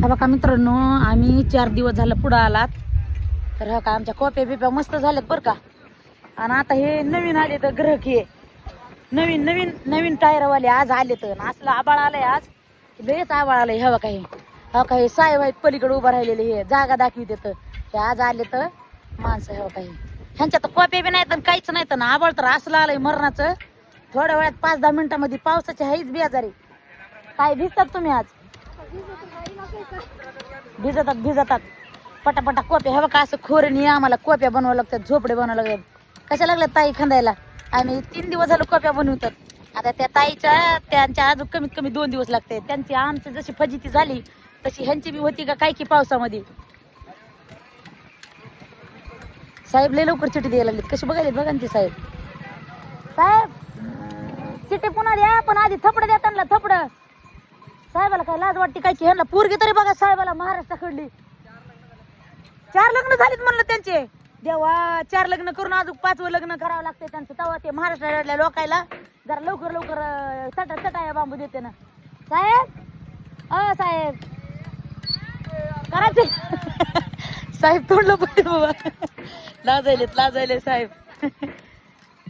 हा बघा मित्रांनो, आम्ही 4 दिवस झालं पुढं आलात तर हा का आमच्या कोप्या बिप्या मस्त झाल्यात बरं का. आणि आता हे नवीन आले तर ग्राहक हे नवीन नवीन नवीन टायरवाले आज आले तर असलं आबाळ आलंय आज लयच आबाळ आलंय. हवा काही साहेब आहेत पलीकडे उभं राहिलेले हे जागा दाखवित येतं हे आज आले तर माणसं. हवा काही ह्यांच्या तर कोप्या बी नाही तर काहीच नाही तर ना आबाळ तर असलं आलंय मरणाचं. थोड्या वेळात 5-10 मिनिटांमध्ये पावसाची हाईच बेजारी. काय भिजतात तुम्ही आज? भिजतात पटापटा कोप्या. हे बघा असं खोरणी आम्हाला कोप्या बनवावं लागतात, झोपडे बनवावं लागतात. कशा लागल्यात ताई खंदायला? आम्ही 3 दिवस झालं कोप्या बनवतात. आता त्या ताईच्या त्यांच्या अजून कमीत कमी 2 दिवस लागते. त्यांची आमची जशी फजिती झाली तशी ह्यांची बी होती का काय की पावसामध्ये. साहेब लय लवकर चिठी द्यायला लागलीत. कशी बघायला बघा ना ती साहेब. साहेब चिठी पुन्हा द्या पण आधी थपड द्या त्यांना थपड. साहेबाला काय लाज वाटते काय की ह्यांना पोरगी तरी बघा साहेबाला महाराष्ट्राकडली. 4 लग्न झालीत म्हणलं त्यांचे. देवा 4 लग्न करून अजून 5वं लग्न करावं लागते त्यांचं. तेव्हा ते महाराष्ट्रातल्या लोकायला जरा लवकर लवकर चटाया बांबू देते ना. साहेब साहेब करायचे साहेब तोंडलं पाहिजे बाबा. लाजायले साहेब.